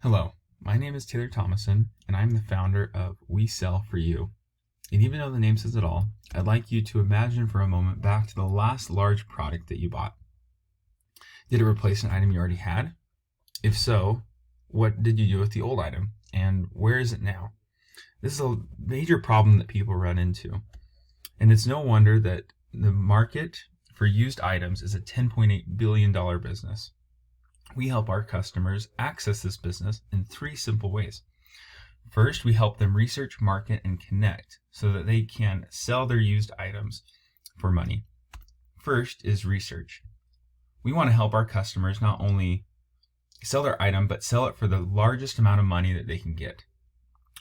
Hello, my name is Taylor Thomason, and I'm the founder of We Sell For You. And even though the name says it all, I'd like you to imagine for a moment back to the last large product that you bought. Did it replace an item you already had? If so, what did you do with the old item, and where is it now? This is a major problem that people run into, and it's no wonder that the market for used items is a $10.8 billion business. We help our customers access this business in three simple ways. First, we help them research, market, and connect so that they can sell their used items for money. First is research. We want to help our customers not only sell their item, but sell it for the largest amount of money that they can get.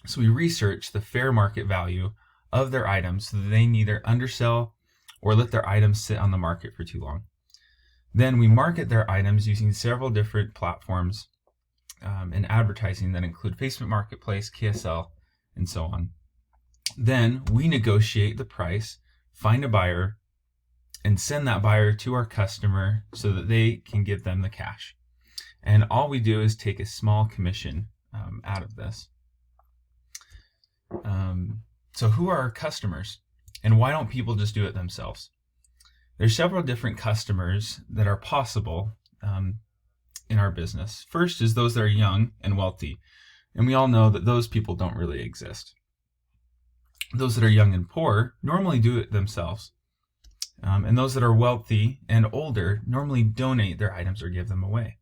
So we research the fair market value of their items so that they neither undersell or let their items sit on the market for too long. Then we market their items using several different platforms and advertising that include Facebook Marketplace, KSL, and so on. Then we negotiate the price, find a buyer, and send that buyer to our customer so that they can give them the cash. And all we do is take a small commission out of this. So who are our customers, and why don't people just do it themselves? There's several different customers that are possible in our business. First is those that are young and wealthy, and we all know that those people don't really exist. Those that are young and poor normally do it themselves, and those that are wealthy and older normally donate their items or give them away.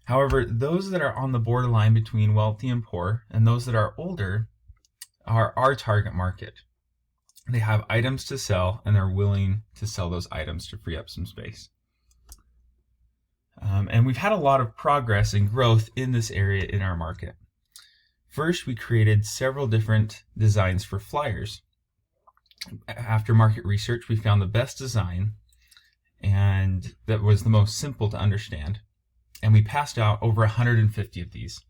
However, those that are on the borderline between wealthy and poor and those that are older are our target market. They have items to sell, and they're willing to sell those items to free up some space. And we've had a lot of progress and growth in this area in our market. First, we created several different designs for flyers. After market research, we found the best design and that was the most simple to understand. And we passed out over 150 of these.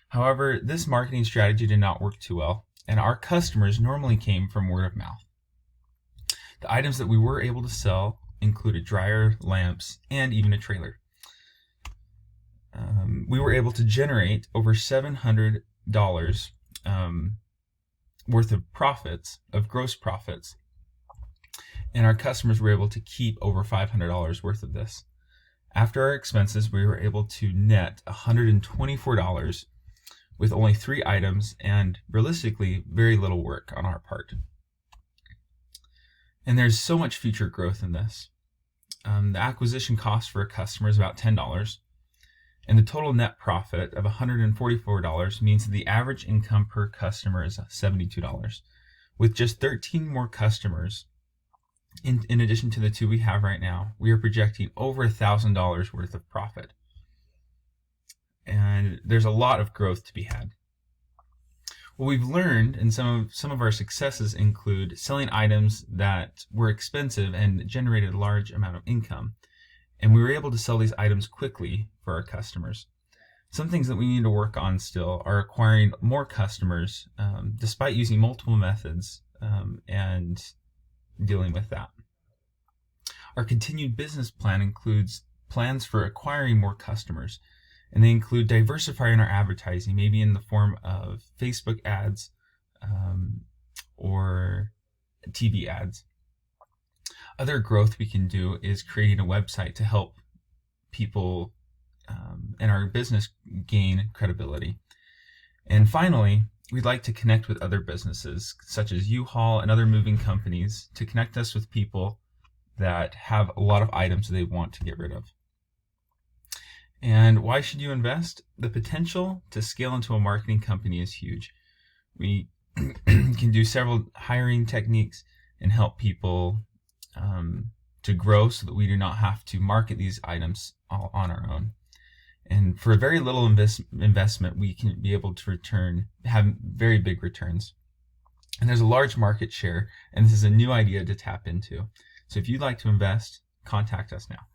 However, this marketing strategy did not work too well, and our customers normally came from word of mouth. The items that we were able to sell included dryer, lamps, and even a trailer. We were able to generate over $700 worth of profits, of gross profits, and our customers were able to keep over $500 worth of this. After our expenses, we were able to net $124 with only 3 items and realistically very little work on our part. And there's so much future growth in this. The acquisition cost for a customer is about $10, and the total net profit of $144 means that the average income per customer is $72. With just 13 more customers, in addition to the 2 we have right now, we are projecting over $1,000 worth of profit. And there's a lot of growth to be had. What we've learned and some of our successes include selling items that were expensive and generated a large amount of income. And we were able to sell these items quickly for our customers. Some things that we need to work on still are acquiring more customers despite using multiple methods and dealing with that. Our continued business plan includes plans for acquiring more customers. And they include diversifying our advertising, maybe in the form of Facebook ads or TV ads. Other growth we can do is creating a website to help people and our business gain credibility. And finally, we'd like to connect with other businesses, such as U-Haul and other moving companies, to connect us with people that have a lot of items they want to get rid of. And why should you invest? The potential to scale into a marketing company is huge. We can do several hiring techniques and help people to grow so that we do not have to market these items all on our own. And for very little investment, we can be able to have very big returns. And there's a large market share, and this is a new idea to tap into. So if you'd like to invest, contact us now.